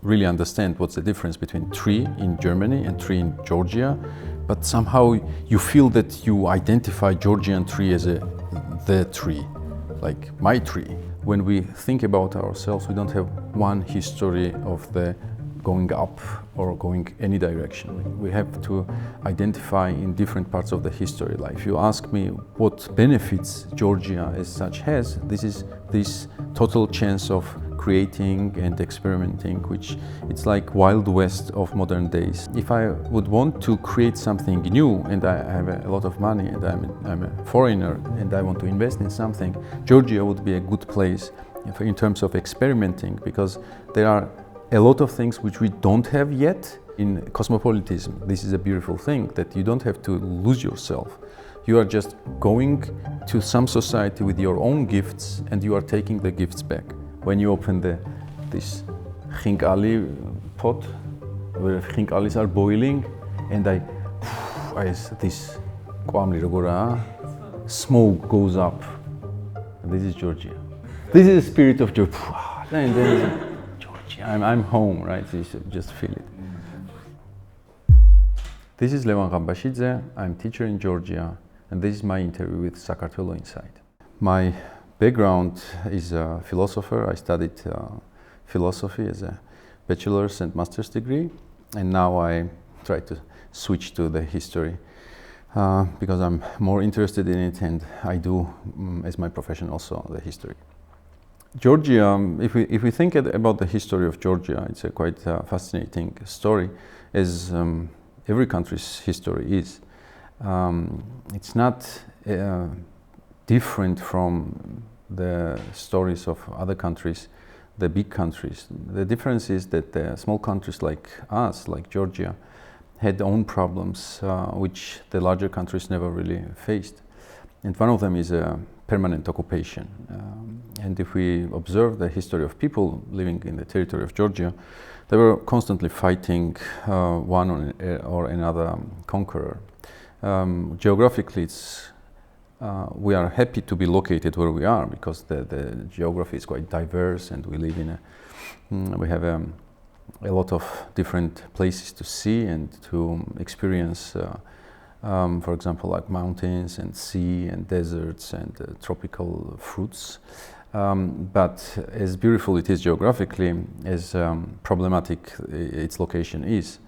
really understand what's the difference between tree in Germany and tree in Georgia, but somehow you feel that you identify Georgian tree as the tree, like my tree. When we think about ourselves, we don't have one history of the going up or going any direction. We have to identify in different parts of the history. Like if you ask me what benefits Georgia as such has, this is this total chance of creating and experimenting, which it's like Wild West of modern days. If I would want to create something new and I have a lot of money and I'm a foreigner and I want to invest in something, Georgia would be a good place in terms of experimenting, because there are a lot of things which we don't have yet. In cosmopolitanism, this is a beautiful thing, that you don't have to lose yourself. You are just going to some society with your own gifts and you are taking the gifts back. When you open this khinkali pot, where khinkalis are boiling, and this smoke goes up. And this is Georgia. This is the spirit of Georgia. Georgia, I'm home, right? So you should just feel it. This is Levan Ghambashidze. I'm teacher in Georgia, and this is my interview with Sakartvelo Inside. My background is a philosopher. I studied philosophy as a bachelor's and master's degree, and now I try to switch to the history because I'm more interested in it, and I do as my profession also the history. Georgia, if we think about the history of Georgia, it's a quite fascinating story, as every country's history is. It's not different from the stories of other countries, the big countries. The difference is that the small countries like us, like Georgia, had their own problems which the larger countries never really faced. And one of them is a permanent occupation. And if we observe the history of people living in the territory of Georgia, they were constantly fighting one or another conqueror. Geographically, we are happy to be located where we are, because the geography is quite diverse, and we live we have a lot of different places to see and to experience. For example, like mountains and sea and deserts and tropical fruits. But as beautiful it is geographically, as problematic its location is,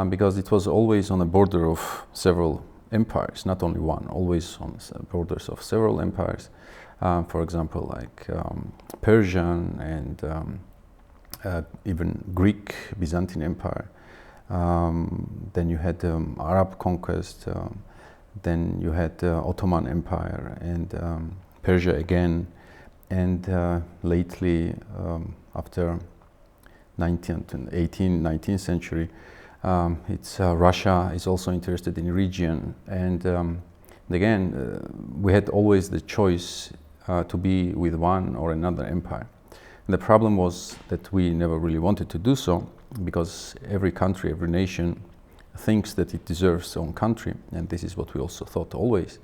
because it was always on the border of several empires, not only one, always on borders of several empires. For example, like Persian and even Greek, Byzantine Empire. Then you had Arab conquest, then you had Ottoman Empire and Persia again, and lately after 19th and 19th century, it's Russia is also interested in region, and again we had always the choice to be with one or another empire. And the problem was that we never really wanted to do so, because every country, every nation thinks that it deserves its own country, and this is what we also thought always.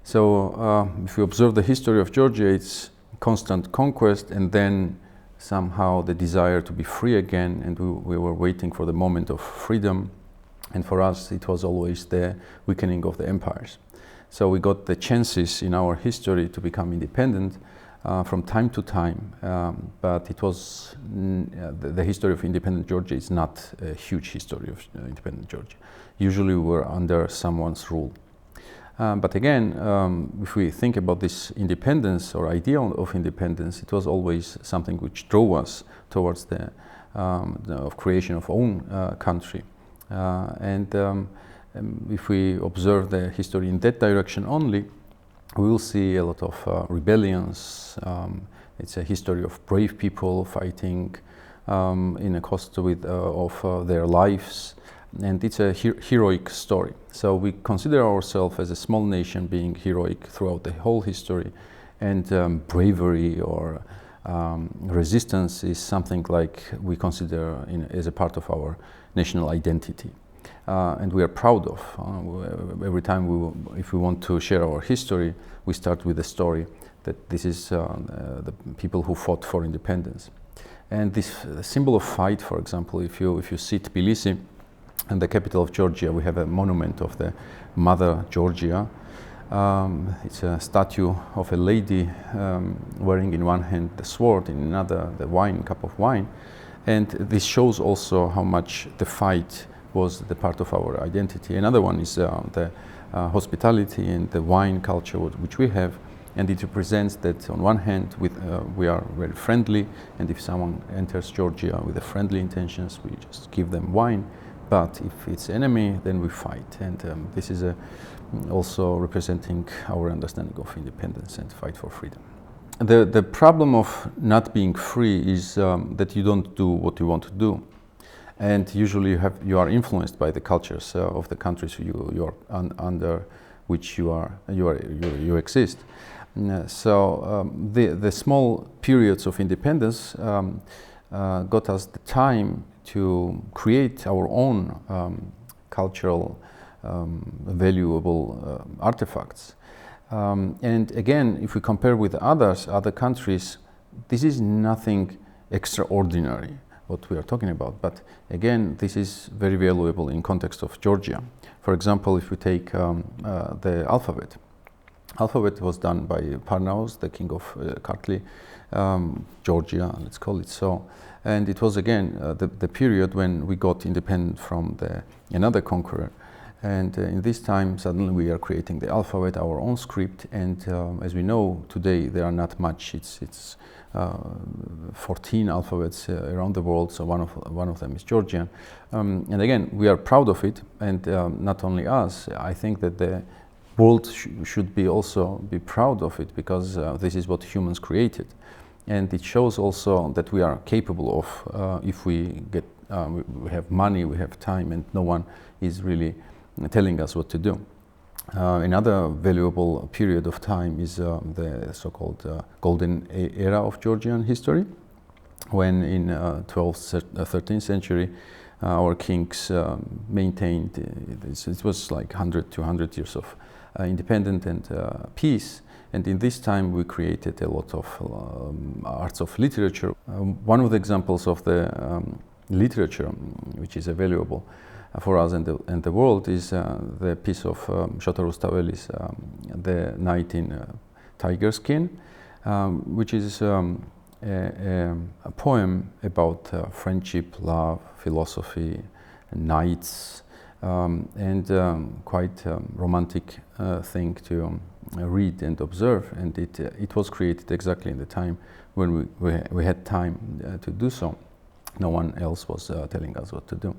So if you observe the history of Georgia, it's constant conquest and then somehow the desire to be free again, and we were waiting for the moment of freedom, and for us it was always the weakening of the empires. So we got the chances in our history to become independent from time to time, but it was the history of independent Georgia is not a huge history of independent Georgia. Usually we were under someone's rule. But again, if we think about this independence or idea of independence, it was always something which drove us towards the creation of own country. If we observe the history in that direction only, we will see a lot of rebellions. It's a history of brave people fighting in a cost of their lives, and it's a heroic story. So we consider ourselves as a small nation being heroic throughout the whole history, and bravery or resistance is something like we consider as a part of our national identity. And we are proud of. Every time if we want to share our history, we start with the story that this is the people who fought for independence. And this symbol of fight, for example, if you see Tbilisi, in the capital of Georgia, we have a monument of the Mother Georgia. It's a statue of a lady wearing in one hand the sword, in another the cup of wine. And this shows also how much the fight was the part of our identity. Another one is the hospitality and the wine culture which we have. And it represents that on one hand we are very friendly, and if someone enters Georgia with the friendly intentions, we just give them wine. But if it's enemy, then we fight. And this is also representing our understanding of independence and fight for freedom. The problem of not being free is that you don't do what you want to do. And usually you are influenced by the cultures of the countries you are under which you exist. So the small periods of independence got us the time to create our own cultural valuable artifacts. And again, if we compare with other countries, this is nothing extraordinary what we are talking about. But again, this is very valuable in context of Georgia. For example, if we take the alphabet. Alphabet was done by Parnaos, the king of Kartli, Georgia, let's call it so. And it was again the period when we got independent from another conqueror. And in this time, suddenly we are creating the alphabet, our own script. And as we know today, there are not much. It's 14 alphabets around the world. So one of them is Georgian. And again, we are proud of it. And not only us. I think that the world should also be proud of it, because this is what humans created. And it shows also that we are capable of, if we have money, we have time, and no one is really telling us what to do. Another valuable period of time is the so-called golden era of Georgian history, when in 12th, 13th century our kings maintained, it was like 100, 200 years of independence and peace. And in this time we created a lot of arts of literature. One of the examples of the literature which is valuable for us and the world is the piece of Shota Rustaveli's The Night in Tiger Skin, which is a poem about friendship, love, philosophy, knights, and quite romantic thing to read and observe. And it was created exactly in the time when we had time to do so. No one else was telling us what to do.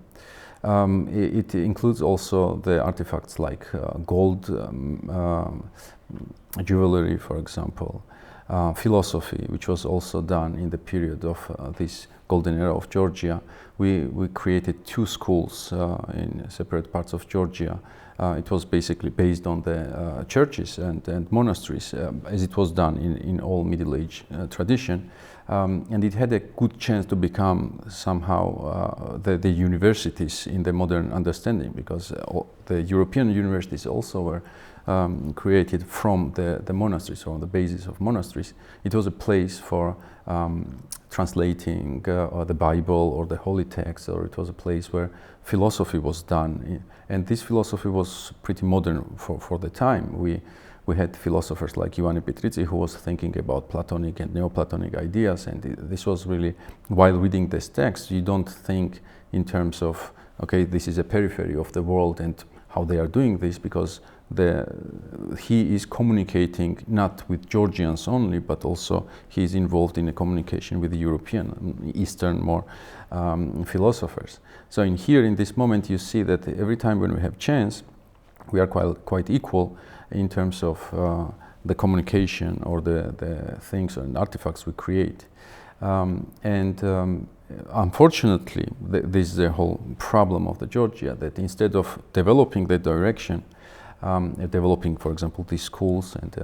It includes also the artifacts like gold, jewelry, for example, philosophy, which was also done in the period of this golden era of Georgia. We created 2 schools in separate parts of Georgia. It was basically based on the churches and monasteries, as it was done in all Middle Age tradition. And it had a good chance to become somehow the universities in the modern understanding, because the European universities also were created from the monasteries, or on the basis of monasteries. It was a place for translating the Bible or the holy text, or it was a place where philosophy was done. And this philosophy was pretty modern for the time. We had philosophers like Ioane Petritzi, who was thinking about Platonic and Neoplatonic ideas, and this was really, while reading this text, you don't think in terms of, okay, this is a periphery of the world and how they are doing this, because he is communicating not with Georgians only, but also he is involved in a communication with the European, Eastern more philosophers. So in this moment, you see that every time when we have chance, we are quite equal in terms of the communication or the things and artifacts we create. Unfortunately, this is the whole problem of the Georgia, that instead of developing the direction, developing, for example, these schools and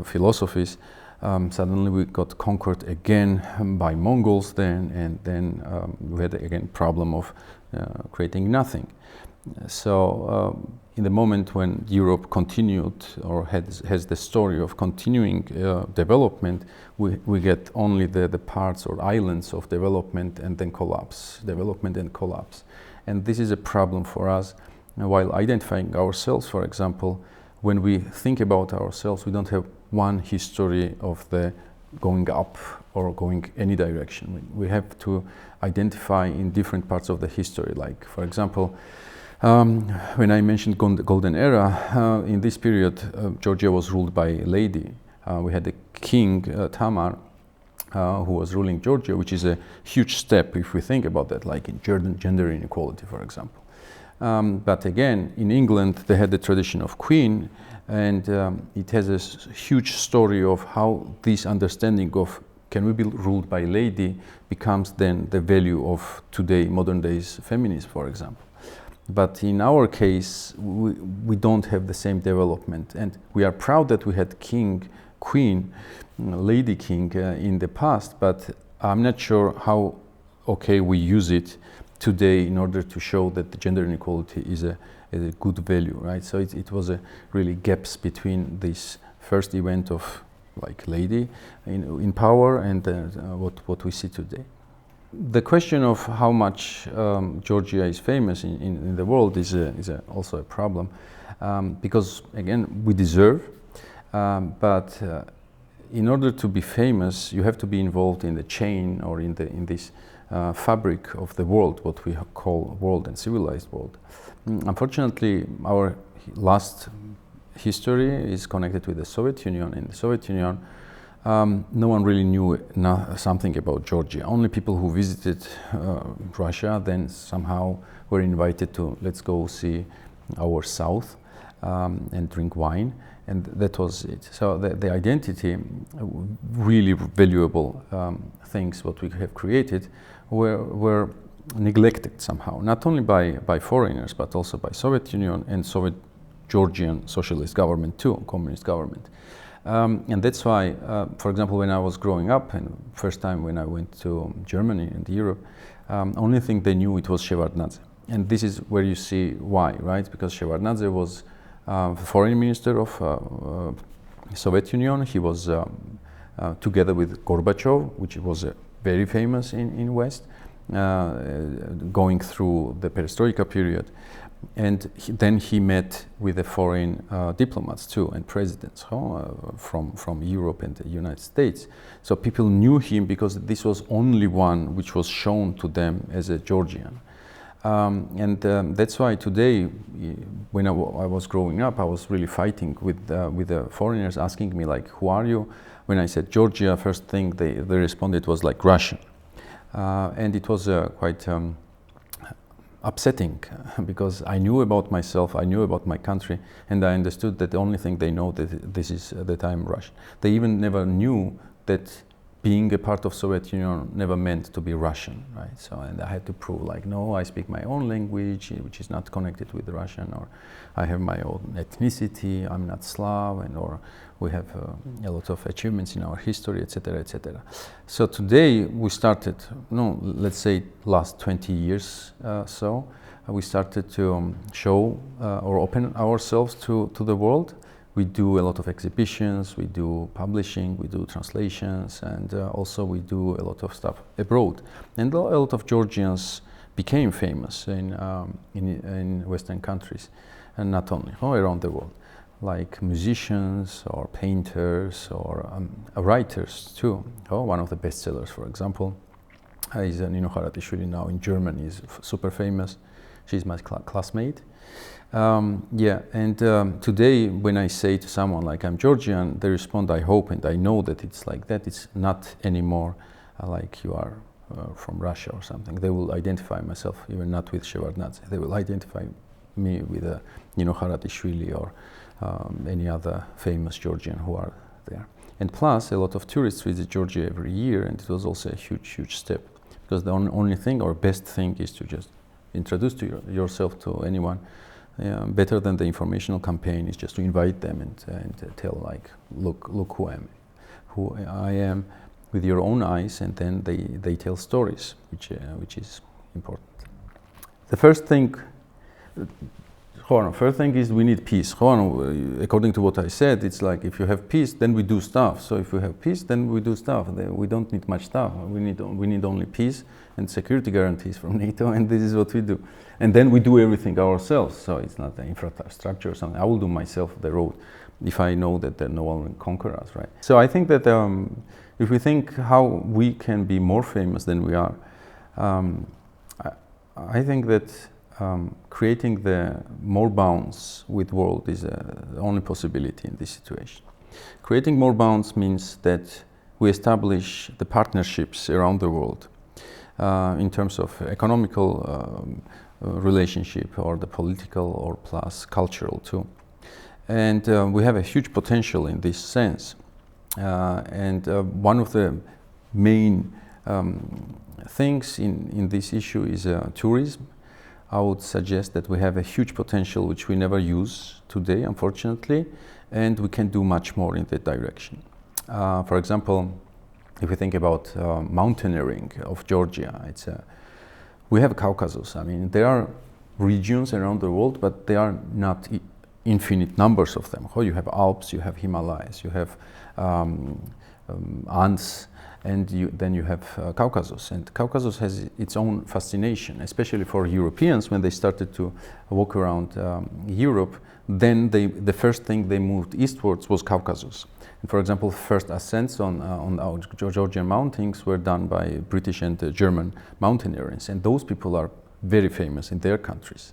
philosophies, suddenly we got conquered again by Mongols then, and then we had again problem of creating nothing. In the moment when Europe continued or has the story of continuing development, we get only the parts or islands of development and then collapse, development and collapse. And this is a problem for us. While identifying ourselves, for example, when we think about ourselves, we don't have one history of the going up or going any direction. We have to identify in different parts of the history. Like, for example, when I mentioned Golden Era, in this period, Georgia was ruled by a lady. We had the king, Tamar, who was ruling Georgia, which is a huge step if we think about that, like in gender inequality, for example. But again, in England, they had the tradition of queen, and it has a huge story of how this understanding of can we be ruled by a lady becomes then the value of today, modern days feminism, for example. But in our case, we don't have the same development, and we are proud that we had king, queen, lady king in the past, but I'm not sure how okay we use it today in order to show that the gender inequality is a good value, right? So it was a really gaps between this first event of like lady in power and what we see today. The question of how much Georgia is famous in the world is also a problem, because again we deserve, but in order to be famous you have to be involved in the chain or in this fabric of the world, what we call world and civilized world. Unfortunately, our last history is connected with the Soviet Union. In the Soviet Union, no one really knew something about Georgia. Only people who visited Russia then somehow were invited to, let's go see our south and drink wine, and that was it. So the identity, really valuable things what we have created were neglected somehow, not only by foreigners but also by Soviet Union and Soviet Georgian socialist government too, communist government. And that's why, for example, when I was growing up and first time when I went to Germany and Europe, only thing they knew it was Shevardnadze. And this is where you see why, right? Because Shevardnadze was foreign minister of Soviet Union. He was together with Gorbachev, which was very famous in West, going through the perestroika period. And then he met with the foreign diplomats too and presidents from Europe and the United States. So people knew him because this was only one which was shown to them as a Georgian. That's why today, when I was growing up, I was really fighting with the foreigners asking me like, who are you? When I said Georgia, first thing they responded was like Russian. And it was quite upsetting because I knew about myself, I knew about my country, and I understood that the only thing they know that I'm Russian. They even never knew that being a part of Soviet Union never meant to be Russian, right? So, and I had to prove like, no, I speak my own language, which is not connected with Russian, or I have my own ethnicity, I'm not Slav, or we have a lot of achievements in our history, etc., etc. So today we started, let's say last 20 years we started to show or open ourselves to the world. We do a lot of exhibitions, we do publishing, we do translations, and also we do a lot of stuff abroad. And a lot of Georgians became famous in Western countries, and not only, around the world, like musicians or painters or writers too. One of the bestsellers, for example, is Nino Haratischvili now in Germany, is super famous. She's my classmate. Today when I say to someone like I'm Georgian, they respond, I hope and I know that it's like that. It's not anymore like you are from Russia or something. They will identify myself even not with Shevardnadze. They will identify me with Nino Haratischvili or any other famous Georgian who are there. And plus, a lot of tourists visit Georgia every year, and it was also a huge step, because the only thing or best thing is to just introduce yourself to anyone. Better than the informational campaign is just to invite them and tell like, look who I am with your own eyes, and then they tell stories, which is important. The first thing First thing is we need peace. According to what I said, it's like if you have peace, then we do stuff. So if we have peace, then we do stuff. We don't need much stuff. We need only peace and security guarantees from NATO, and this is what we do. And then we do everything ourselves. So it's not the infrastructure or something. I will do myself the road if I know that no one will conquer us, right? So I think that if we think how we can be more famous than we are, I think that creating the more bounds with world is the only possibility in this situation. Creating more bounds means that we establish the partnerships around the world in terms of economical relationship or the political or plus cultural too. And we have a huge potential in this sense. And one of the main things in this issue is tourism. I would suggest that we have a huge potential which we never use today, unfortunately, and we can do much more in that direction. For example, if we think about mountaineering of Georgia, we have Caucasus. I mean, there are regions around the world, but they are not infinite numbers of them. You have Alps, you have Himalayas, you have Andes, and then you have Caucasus. And Caucasus has its own fascination, especially for Europeans. When they started to walk around Europe, then the first thing they moved eastwards was Caucasus. And for example, first ascents on our Georgian mountains were done by British and German mountaineers, and those people are very famous in their countries.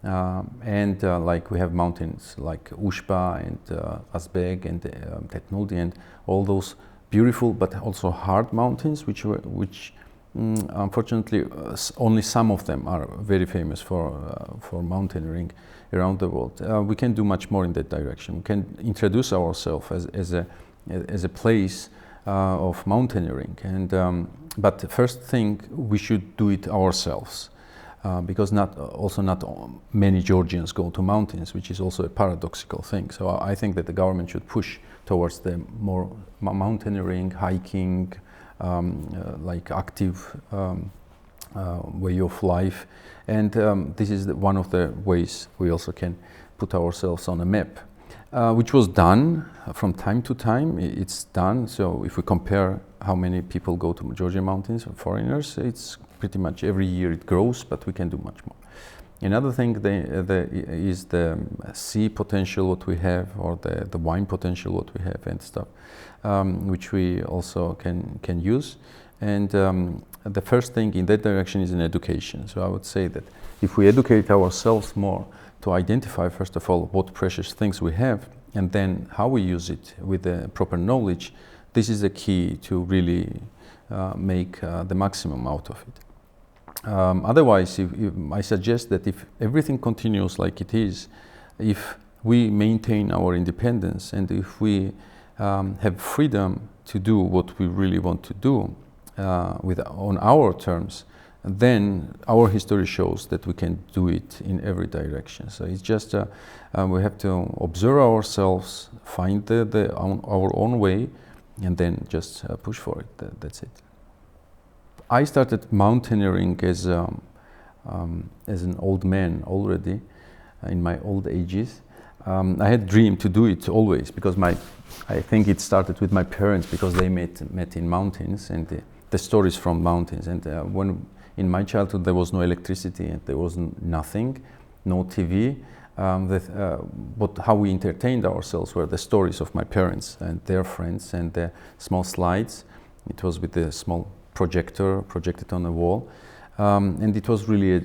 Like we have mountains like Ushba and Azbeg and Tetnudi and all those beautiful but also hard mountains, which unfortunately only some of them are very famous for mountaineering around the world. We can do much more in that direction. We can introduce ourselves as a place of mountaineering, and but the first thing we should do it ourselves. Because not many Georgians go to mountains, which is also a paradoxical thing. So I think that the government should push towards the more mountaineering, hiking, like active way of life. And this is one of the ways we also can put ourselves on a map, which was done from time to time. It's done. So if we compare how many people go to Georgian mountains, or foreigners, it's pretty much every year it grows, but we can do much more. Another thing is the sea potential what we have, or the wine potential what we have and stuff, which we also can use. And the first thing in that direction is in education. So I would say that if we educate ourselves more to identify, first of all, what precious things we have, and then how we use it with the proper knowledge, this is the key to really make the maximum out of it. Otherwise, I suggest that if everything continues like it is, if we maintain our independence and if we have freedom to do what we really want to do on our terms, then our history shows that we can do it in every direction. So it's just we have to observe ourselves, find our own way, and then just push for it. That's it. I started mountaineering as an old man already, in my old ages. I had a dream to do it always, because I think it started with my parents, because they met in mountains, and the stories from mountains. And when in my childhood there was no electricity and there was nothing, no TV, how we entertained ourselves were the stories of my parents and their friends, and the small slides. It was with a small projector projected on the wall, and it was really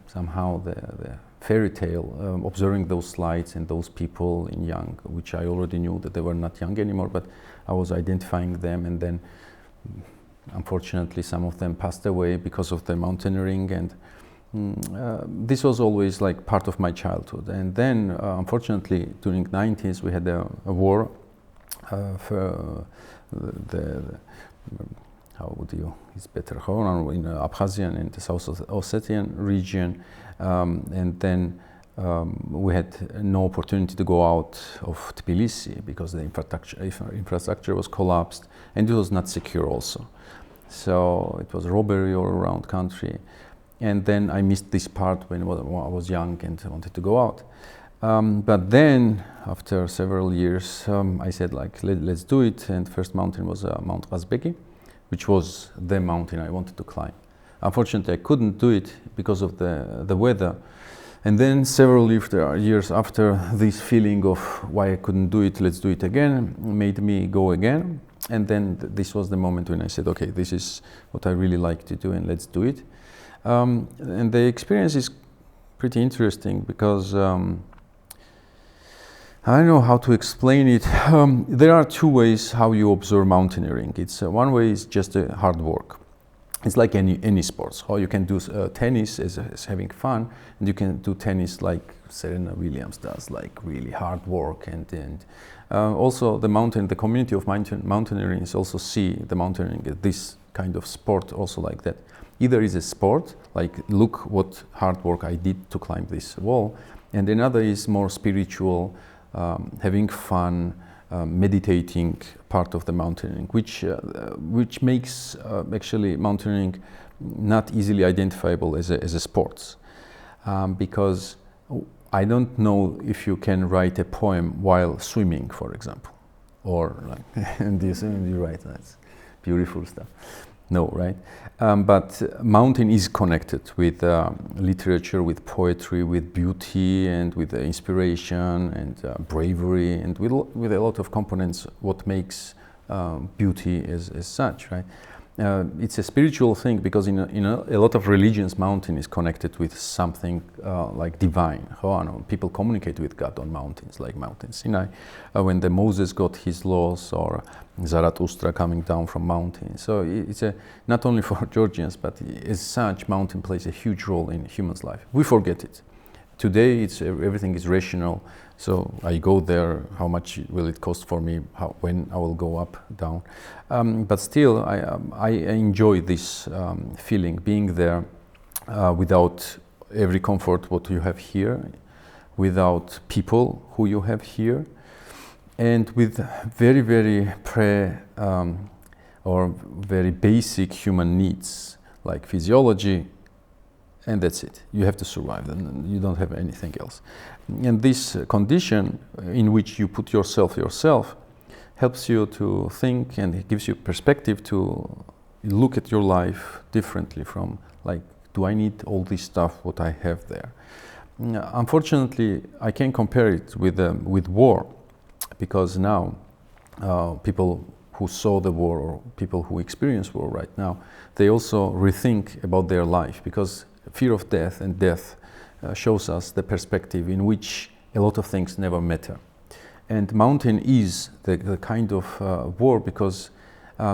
somehow the fairy tale, observing those slides and those people in young, which I already knew that they were not young anymore, but I was identifying them. And then unfortunately some of them passed away because of the mountaineering, and this was always like part of my childhood. And then unfortunately during the 90s we had a war for it's better in Abkhazian and the South Ossetian region, and then we had no opportunity to go out of Tbilisi because the infrastructure was collapsed, and it was not secure also. So it was robbery all around country, And then I missed this part when I was young and wanted to go out. But then, after several years, I said, like, let's do it. And first mountain was Mount Ghambashidze, which was the mountain I wanted to climb. Unfortunately, I couldn't do it because of the weather. And then several years after, this feeling of why I couldn't do it, let's do it again, made me go again. And then this was the moment when I said, okay, this is what I really like to do, and let's do it. And the experience is pretty interesting because I don't know how to explain it. There are two ways how you observe mountaineering. It's one way is just hard work. It's like any sports. Or you can do tennis as having fun, and you can do tennis like Serena Williams does, like really hard work. And also the community of mountaineering is also see the mountaineering as this kind of sport, also like that. Either is a sport, like look what hard work I did to climb this wall, and another is more spiritual, having fun, meditating part of the mountaineering, which makes actually mountaineering not easily identifiable as a sport, because I don't know if you can write a poem while swimming, for example, or like and you write that's beautiful stuff. No, right? But mountain is connected with literature, with poetry, with beauty, and with inspiration and bravery, and with a lot of components. What makes beauty as such, right? It's a spiritual thing because in a lot of religions, mountain is connected with something like divine. People communicate with God on mountains, like Mountain Sinai, when the Moses got his laws, or Zarathustra coming down from mountains. So it's not only for Georgians, but as such, mountain plays a huge role in human's life. We forget it. Today, everything is rational. So I go there, how much will it cost for me, when I will go up, down. But still, I enjoy this feeling, being there without every comfort what you have here, without people who you have here, and with very, very or very basic human needs, like physiology, and that's it. You have to survive, and you don't have anything else. And this condition in which you put yourself helps you to think, and it gives you perspective to look at your life differently from, like, do I need all this stuff what I have there? Unfortunately, I can't compare it with war, because now people who saw the war, or people who experience war right now, they also rethink about their life, because fear of death and death shows us the perspective in which a lot of things never matter. And mountain is the kind of war, because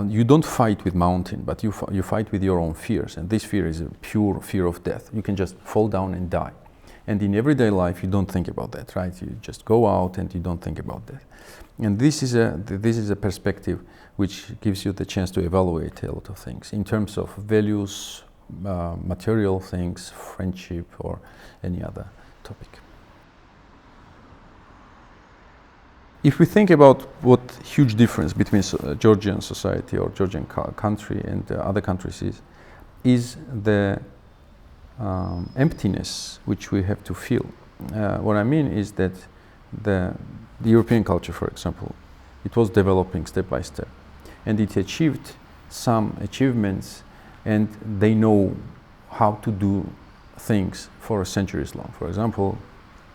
you don't fight with mountain, but you fight with your own fears, and this fear is a pure fear of death. You can just fall down and die. And in everyday life, you don't think about that, right? You just go out and you don't think about that. And this is a perspective which gives you the chance to evaluate a lot of things in terms of values, material things, friendship, or any other topic. If we think about what huge difference between Georgian society or Georgian country and other countries is the emptiness which we have to feel. What I mean is that the European culture, for example, it was developing step by step, and it achieved some achievements, and they know how to do things for centuries long. For example,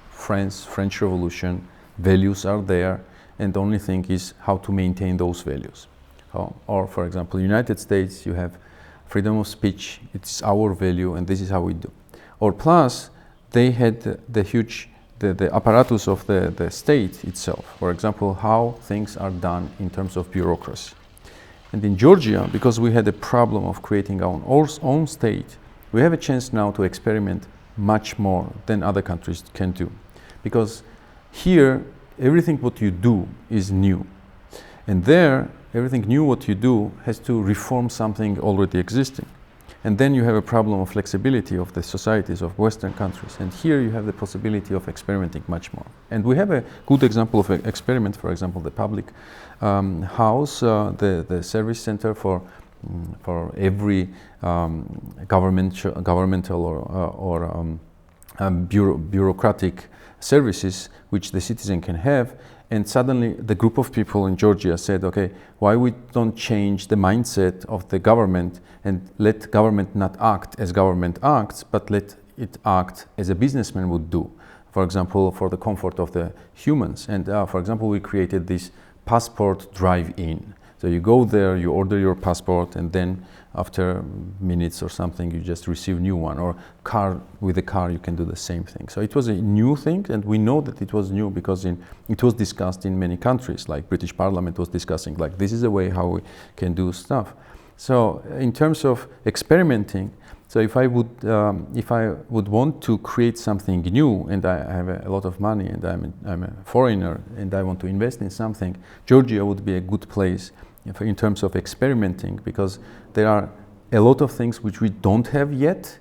French Revolution, values are there, and the only thing is how to maintain those values. Or for example, United States, you have freedom of speech, it's our value, and this is how we do. Or plus, they had the apparatus of the state itself. For example, how things are done in terms of bureaucracy. And in Georgia, because we had a problem of creating our own state, we have a chance now to experiment much more than other countries can do. Because here, everything what you do is new. And there, everything new what you do has to reform something already existing. And then you have a problem of flexibility of the societies of Western countries. And here you have the possibility of experimenting much more. And we have a good example of an experiment, for example, the public house, the service center for for every governmental or bureaucratic services which the citizen can have. And suddenly the group of people in Georgia said, okay, why we don't change the mindset of the government and let government not act as government acts, but let it act as a businessman would do. For example, for the comfort of the humans. And for example, we created this passport drive-in. So you go there, you order your passport, and then after minutes or something, you just receive a new one. Or with a car, you can do the same thing. So it was a new thing, and we know that it was new because it was discussed in many countries. Like British Parliament was discussing, like this is a way how we can do stuff. So in terms of experimenting, so if I would want to create something new, and I have a lot of money, and I'm a foreigner, and I want to invest in something, Georgia would be a good place in terms of experimenting, because there are a lot of things which we don't have yet,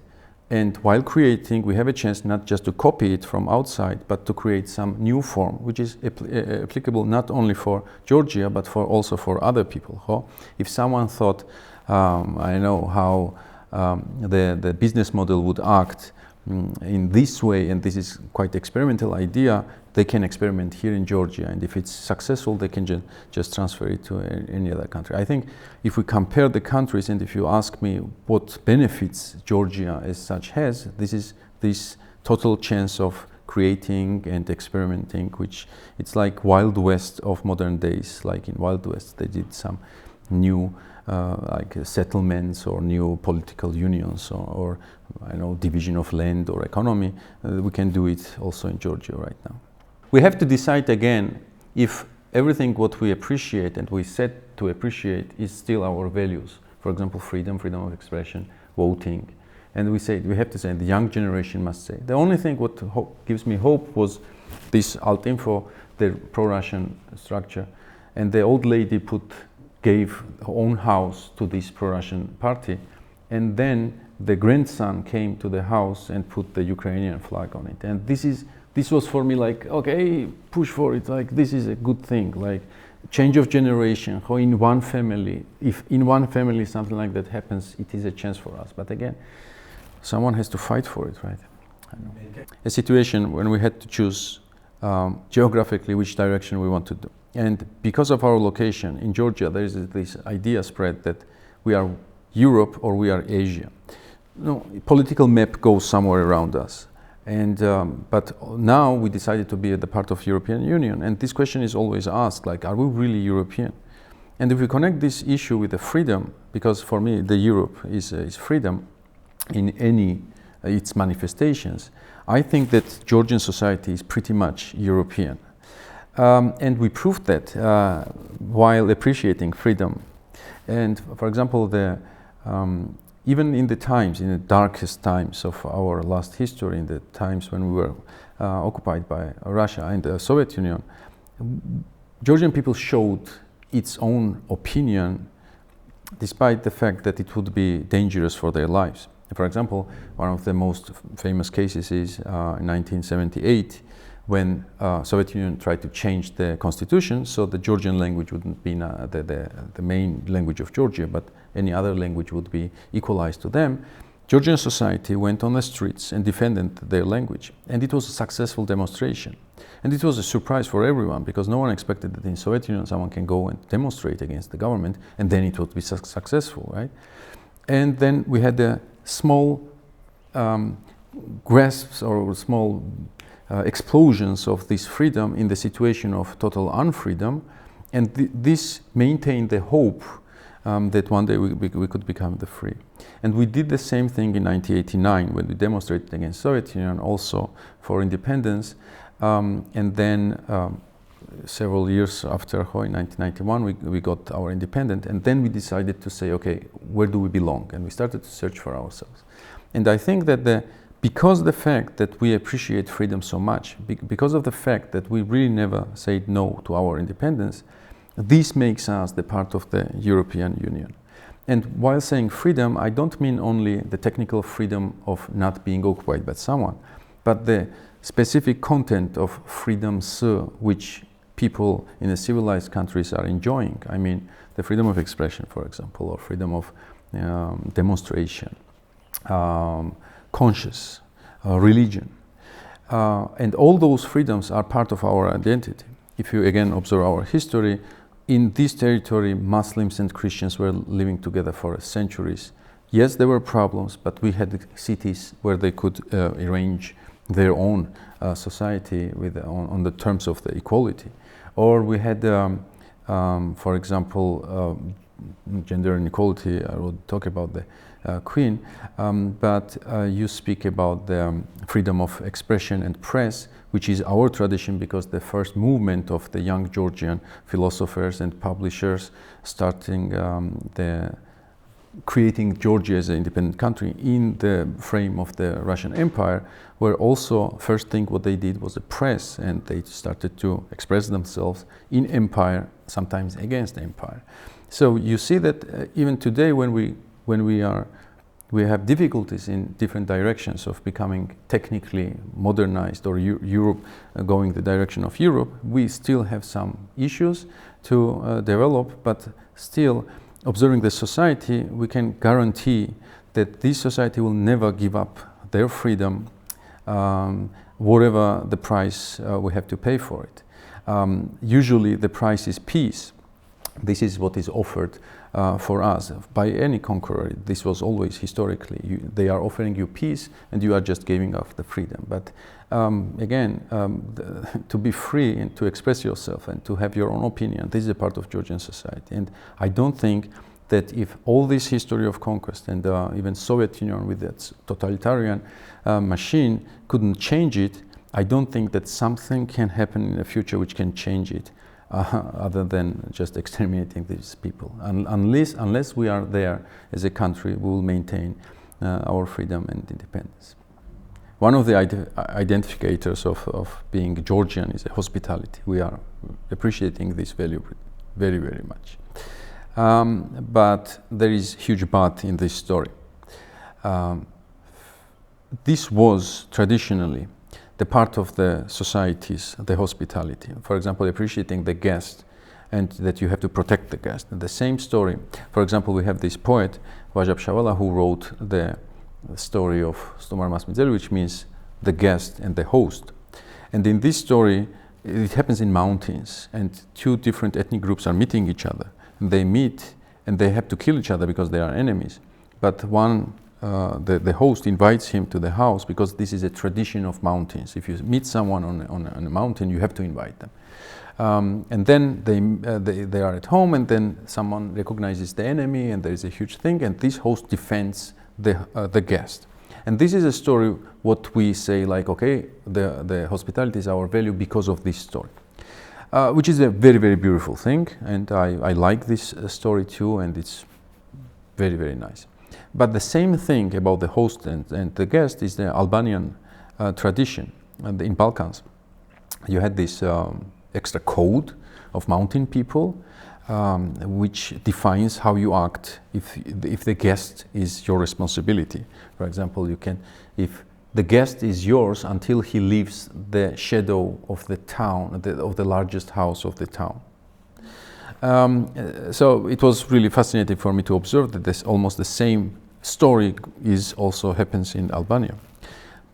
and while creating, we have a chance not just to copy it from outside, but to create some new form, which is applicable not only for Georgia, but also for other people. So if someone thought, I know how the business model would act in this way, and this is quite experimental idea, they can experiment here in Georgia, and if it's successful, they can just transfer it to any other country. I think if we compare the countries, and if you ask me what benefits Georgia as such has, this is this total chance of creating and experimenting, which it's like Wild West of modern days. Like in Wild West, they did some new like settlements or new political unions or I know division of land or economy. We can do it also in Georgia right now. We have to decide again if everything what we appreciate and we set to appreciate is still our values. For example, freedom of expression, voting. And we have to say, the young generation must say. The only thing what gives me hope was this Altinfo, the pro-Russian structure. And the old lady gave her own house to this pro-Russian party. And then the grandson came to the house and put the Ukrainian flag on it. And this was for me like, okay, push for it, like this is a good thing, like change of generation, how in one family, if in one family something like that happens, it is a chance for us. But again, someone has to fight for it, right? I know. A situation when we had to choose geographically which direction we want to do. And because of our location in Georgia, there is this idea spread that we are Europe or we are Asia. No, political map goes somewhere around us. And but now we decided to be at the part of European Union, and this question is always asked, like, are we really European? And if we connect this issue with the freedom, because for me the Europe is freedom in any its manifestations, I think that Georgian society is pretty much European, and we proved that while appreciating freedom. And for example, even in the darkest times of our last history, in the times when we were occupied by Russia and the Soviet Union, Georgian people showed its own opinion despite the fact that it would be dangerous for their lives. For example, one of the most famous cases is in 1978, when Soviet Union tried to change the constitution, so the Georgian language wouldn't be the main language of Georgia, but any other language would be equalized to them. Georgian society went on the streets and defended their language, and it was a successful demonstration. And it was a surprise for everyone, because no one expected that in Soviet Union someone can go and demonstrate against the government, and then it would be successful, right? And then we had a small grasps or small explosions of this freedom in the situation of total unfreedom, and this maintained the hope that one day we could become the free. And we did the same thing in 1989 when we demonstrated against Soviet Union also for independence, and then several years after, in 1991, we got our independence, and then we decided to say, okay, where do we belong? And we started to search for ourselves. And I think that because of the fact that we appreciate freedom so much, because of the fact that we really never said no to our independence, this makes us the part of the European Union. And while saying freedom, I don't mean only the technical freedom of not being occupied by someone, but the specific content of freedoms which people in the civilized countries are enjoying. I mean, the freedom of expression, for example, or freedom of demonstration, conscience, religion. And all those freedoms are part of our identity. If you again observe our history, in this territory, Muslims and Christians were living together for centuries. Yes, there were problems, but we had cities where they could arrange their own society with, on the terms of the equality. Or we had, for example, gender inequality. I will talk about the Queen, but you speak about the freedom of expression and press, which is our tradition, because the first movement of the young Georgian philosophers and publishers starting creating Georgia as an independent country in the frame of the Russian Empire, where also first thing what they did was the press, and they started to express themselves in empire, sometimes against empire. So you see that even today, when we have difficulties in different directions of becoming technically modernized, or Europe going the direction of Europe, we still have some issues to develop, but still observing the society, we can guarantee that this society will never give up their freedom, whatever the price we have to pay for it. Usually the price is peace. This is what is offered for us by any conqueror. This was always historically. They are offering you peace, and you are just giving up the freedom. But to be free and to express yourself and to have your own opinion, this is a part of Georgian society. And I don't think that if all this history of conquest and even Soviet Union with its totalitarian machine couldn't change it, I don't think that something can happen in the future which can change it. Other than just exterminating these people. Unless we are there as a country, we will maintain our freedom and independence. One of the identificators of being Georgian is hospitality. We are appreciating this value very, very much. But there is huge but in this story. This was traditionally the part of the societies, the hospitality. For example, appreciating the guest, and that you have to protect the guest. And the same story, for example, we have this poet, Vajab Shavala, who wrote the story of Stomar Masmidzeli, which means the guest and the host. And in this story, it happens in mountains, and two different ethnic groups are meeting each other. And they meet, and they have to kill each other because they are enemies. But the host invites him to the house, because this is a tradition of mountains. If you meet someone on a mountain, you have to invite them. And then they are at home, and then someone recognizes the enemy, and there is a huge thing, and this host defends the guest. And this is a story what we say, like, okay, the hospitality is our value because of this story. Which is a very, very beautiful thing, and I like this story too, and it's very, very nice. But the same thing about the host and the guest is the Albanian tradition. And in Balkans, you had this extra code of mountain people, which defines how you act if the guest is your responsibility. For example, if the guest is yours until he leaves the shadow of the town, of the largest house of the town. So it was really fascinating for me to observe that this almost the same story also happens in Albania.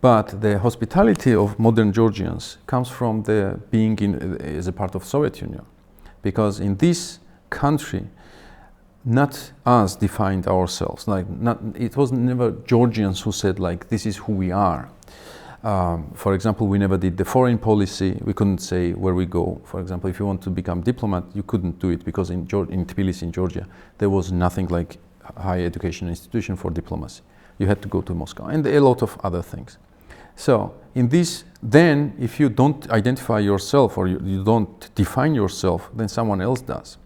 But the hospitality of modern Georgians comes from the being as a part of Soviet Union, because in this country, not us defined ourselves. It was never Georgians who said, like, this is who we are. For example, we never did the foreign policy. We couldn't say where we go. For example, if you want to become diplomat, you couldn't do it, because in Tbilisi, in Georgia, there was nothing like higher education institution for diplomacy. You had to go to Moscow, and a lot of other things. So in this, then if you don't identify yourself, or you don't define yourself, then someone else does.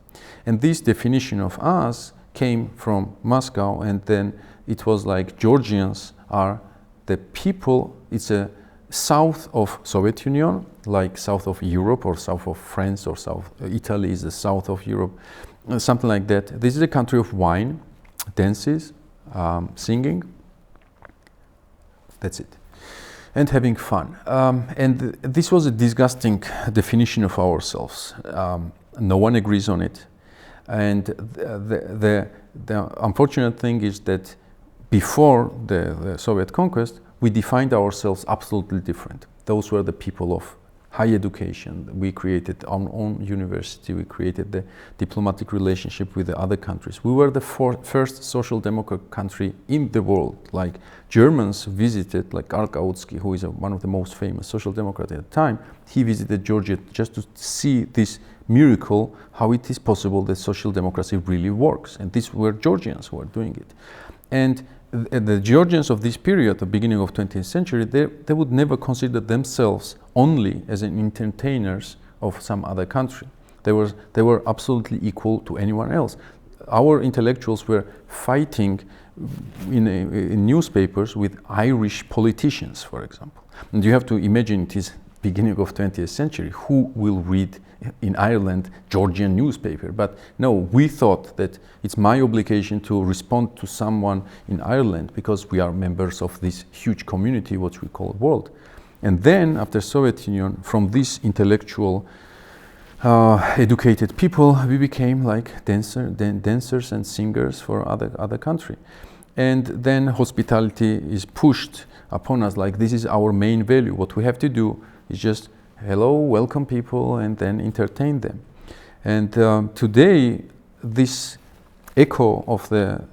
And this definition of us came from Moscow, and then it was like Georgians are the people. It's a south of Soviet Union, like south of Europe, or south of France, or south Italy is the south of Europe, something like that. This is a country of wine, dances, singing. That's it. and having fun. And this was a disgusting definition of ourselves. No one agrees on it. And the unfortunate thing is that before the Soviet conquest, we defined ourselves absolutely different. Those were the people of high education. We created our own university. We created the diplomatic relationship with the other countries. We were the first social democrat country in the world. Like Germans visited, like Kautsky, who is one of the most famous social democrats at the time, he visited Georgia just to see this miracle, how it is possible that social democracy really works. And these were Georgians who were doing it. And the Georgians of this period, the beginning of 20th century, they would never consider themselves only as an entertainers of some other country. They were absolutely equal to anyone else. Our intellectuals were fighting in newspapers with Irish politicians, for example. And you have to imagine it is beginning of 20th century. Who will read in Ireland Georgian newspaper? But no, we thought that it's my obligation to respond to someone in Ireland because we are members of this huge community, what we call world. And then after Soviet Union, from this intellectual educated people, we became like dancers and singers for other country. And then hospitality is pushed upon us like this is our main value. What we have to do is just hello, welcome people, and then entertain them. And today, this echo of the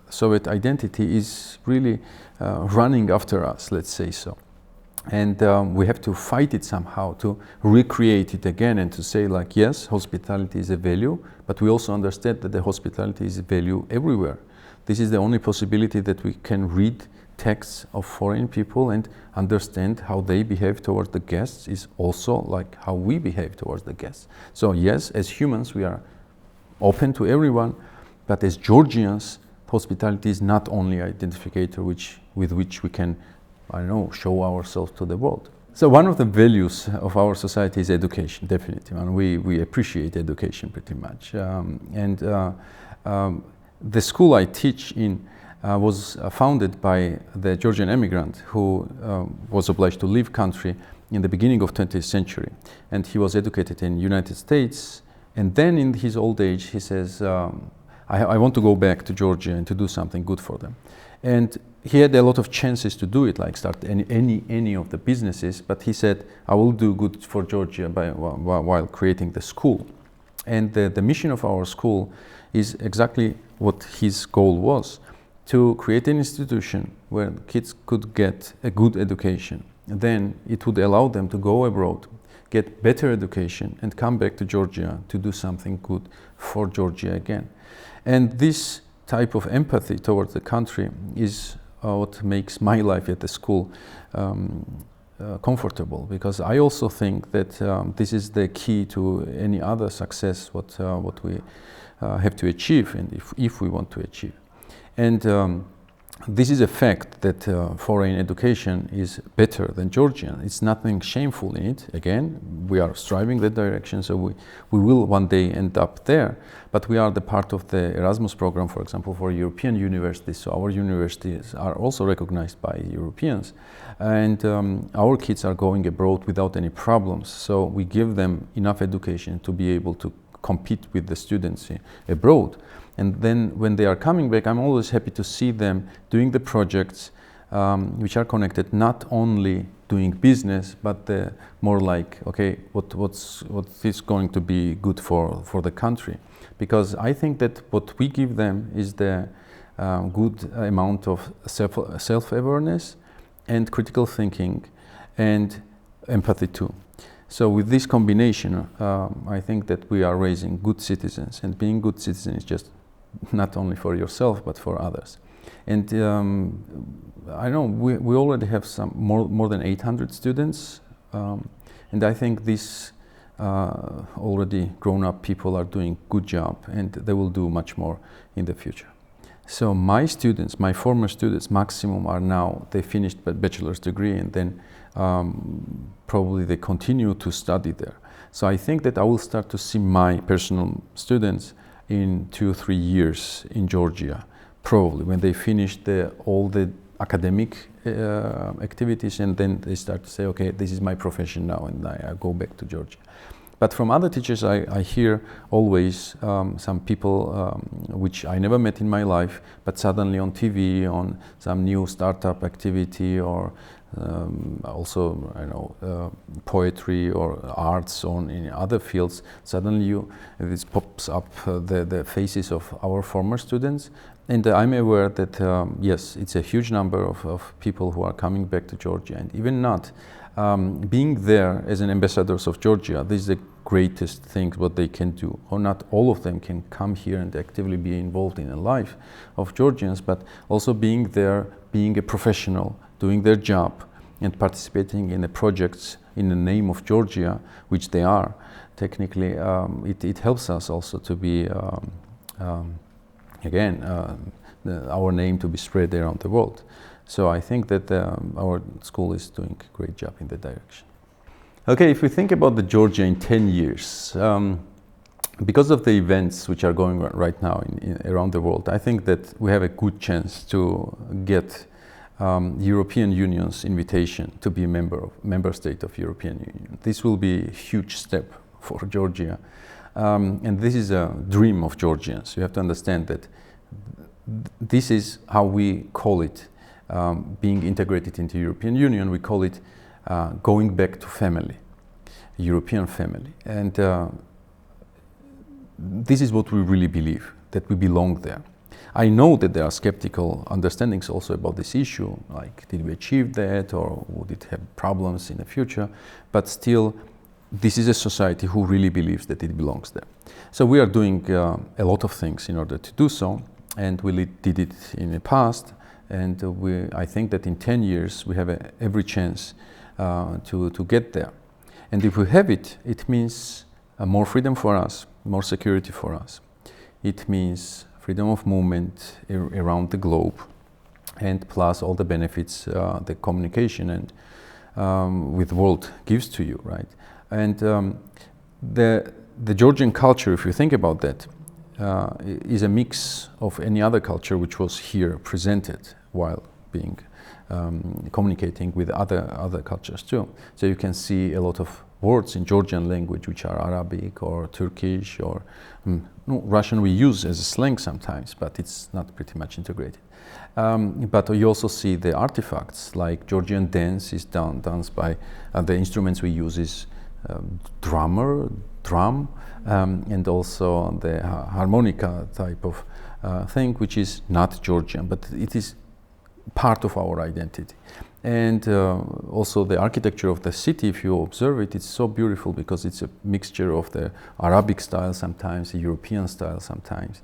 Soviet identity is really running after us, let's say so. And we have to fight it somehow to recreate it again and to say like, yes, hospitality is a value, but we also understand that the hospitality is a value everywhere. This is the only possibility that we can read texts of foreign people and understand how they behave towards the guests is also like how we behave towards the guests. So yes, as humans we are open to everyone, but as Georgians, hospitality is not only identificator with which we can, I don't know, show ourselves to the world. So one of the values of our society is education, definitely, and we appreciate education pretty much. The school I teach in was founded by the Georgian immigrant who was obliged to leave country in the beginning of 20th century. And he was educated in United States. And then in his old age, he says, I want to go back to Georgia and to do something good for them. And he had a lot of chances to do it, like start any of the businesses. But he said, I will do good for Georgia while creating the school. And the mission of our school is exactly what his goal was, to create an institution where kids could get a good education. Then it would allow them to go abroad, get better education, and come back to Georgia to do something good for Georgia again. And this type of empathy towards the country is what makes my life at the school comfortable, because I also think that this is the key to any other success what we have to achieve, and if we want to achieve. And this is a fact that foreign education is better than Georgian. It's nothing shameful in it. Again, we are striving that direction, so we will one day end up there. But we are the part of the Erasmus program, for example, for European universities. So our universities are also recognized by Europeans. And our kids are going abroad without any problems. So we give them enough education to be able to compete with the students abroad. And then when they are coming back, I'm always happy to see them doing the projects which are connected, not only doing business, but more like, okay, what is going to be good for the country? Because I think that what we give them is the good amount of self-awareness and critical thinking and empathy too. So with this combination, I think that we are raising good citizens, and being good citizen is just not only for yourself but for others. And I know we already have some more than 800 students, and I think these already grown-up people are doing good job, and they will do much more in the future. So my students, my former students, maximum are now, they finished a bachelor's degree, and then probably they continue to study there. So I think that I will start to see my personal students in 2 or 3 years in Georgia, probably when they finish all the academic activities, and then they start to say, okay, this is my profession now, and I go back to Georgia. But from other teachers, I hear always some people which I never met in my life, but suddenly on TV, on some new startup activity, or also, I know, poetry or arts in other fields, suddenly this pops up the faces of our former students. And I'm aware that, yes, it's a huge number of people who are coming back to Georgia, and even not being there as an ambassadors of Georgia. This is the greatest thing what they can do. Or not all of them can come here and actively be involved in the life of Georgians, but also being there, being a professional, doing their job, and participating in the projects in the name of Georgia, which they are. Technically, it helps us also to be, again, our name to be spread around the world. So I think that our school is doing a great job in that direction. Okay, if we think about the Georgia in 10 years, because of the events which are going on right now around the world, I think that we have a good chance to get European Union's invitation to be a member state of European Union. This will be a huge step for Georgia, and this is a dream of Georgians. You have to understand that this is how we call it, being integrated into European Union. We call it going back to family, European family. And this is what we really believe, that we belong there. I know that there are skeptical understandings also about this issue, like did we achieve that, or would it have problems in the future? But still, this is a society who really believes that it belongs there. So we are doing a lot of things in order to do so, and we did it in the past, and I think that in 10 years we have every chance to get there. And if we have it, it means more freedom for us, more security for us. It means freedom of movement around the globe, and plus all the benefits the communication and with the world gives to you, right? And the Georgian culture, if you think about that, is a mix of any other culture which was here presented while being communicating with other cultures too. So you can see a lot of words in Georgian language which are Arabic or Turkish or Russian we use as a slang sometimes, but it's not pretty much integrated. But you also see the artifacts, like Georgian dance is done by the instruments we use is drum, and also the harmonica type of thing, which is not Georgian, but it is part of our identity. And also the architecture of the city, if you observe it, it's so beautiful because it's a mixture of the Arabic style sometimes, the European style sometimes.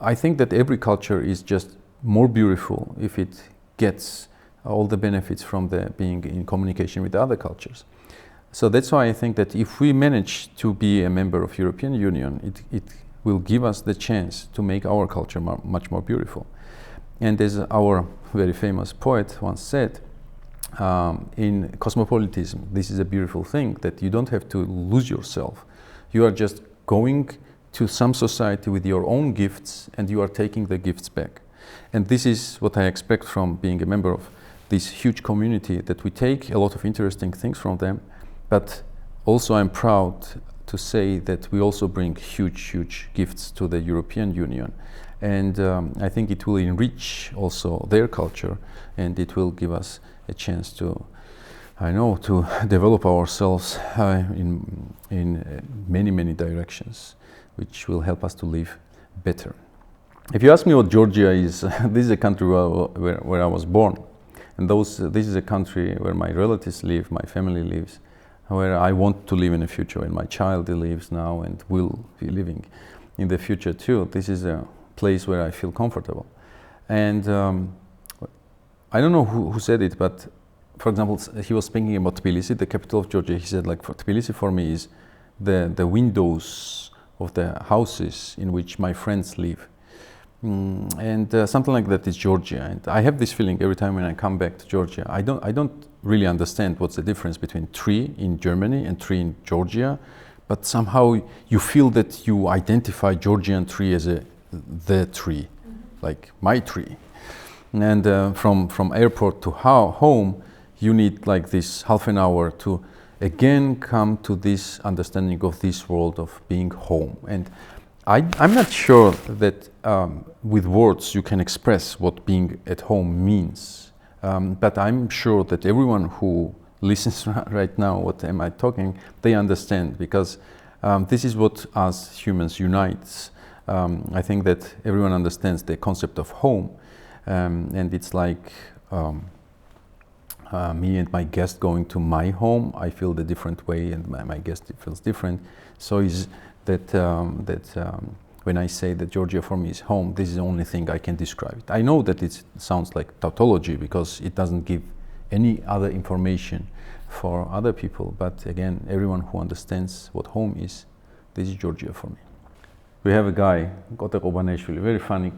I think that every culture is just more beautiful if it gets all the benefits from being in communication with other cultures. So that's why I think that if we manage to be a member of European Union, it will give us the chance to make our culture much more beautiful. And as our very famous poet once said, in cosmopolitanism, this is a beautiful thing, that you don't have to lose yourself. You are just going to some society with your own gifts, and you are taking the gifts back. And this is what I expect from being a member of this huge community, that we take a lot of interesting things from them, but also I'm proud to say that we also bring huge gifts to the European Union. And I think it will enrich also their culture, and it will give us a chance to develop ourselves in many directions, which will help us to live better. If you ask me what Georgia is, this is a country where I was born, and this is a country where my relatives live, my family lives, where I want to live in the future, where my child lives now and will be living in the future too. This is a place where I feel comfortable. And I don't know who said it, but for example, he was speaking about Tbilisi, the capital of Georgia. He said, like, Tbilisi for me is the windows of the houses in which my friends live. And something like that is Georgia. And I have this feeling every time when I come back to Georgia. I don't really understand what's the difference between tree in Germany and tree in Georgia, but somehow you feel that you identify Georgian tree as the tree, like my tree. And from airport to home, you need like this half an hour to again come to this understanding of this world of being home. And I'm not sure that with words you can express what being at home means. But I'm sure that everyone who listens right now, what am I talking, they understand, because this is what us humans unites. I think that everyone understands the concept of home, and it's like me and my guest going to my home. I feel the different way, and my guest feels different. So is that when I say that Georgia for me is home, this is the only thing I can describe it. I know that it sounds like tautology because it doesn't give any other information for other people, but again, everyone who understands what home is, this is Georgia for me. We have a guy, Gote Qobanishvili, very funny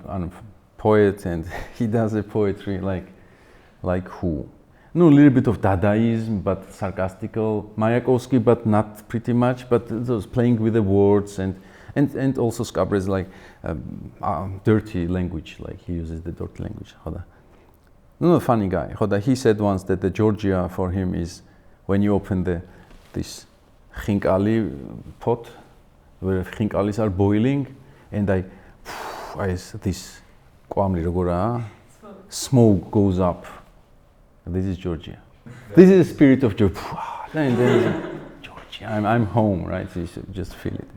poet, and he does a poetry like who? No, a little bit of Dadaism, but sarcastical, Mayakovsky, but not pretty much, but those playing with the words, and also Scabrez, like dirty language, like he uses the dirty language. No, funny guy. He said once that the Georgia for him is when you open this khinkali pot, where khinkalis are boiling, and this smoke goes up. This is Georgia. This is the spirit of Georgia. Georgia, I'm home, right? So you should just feel it.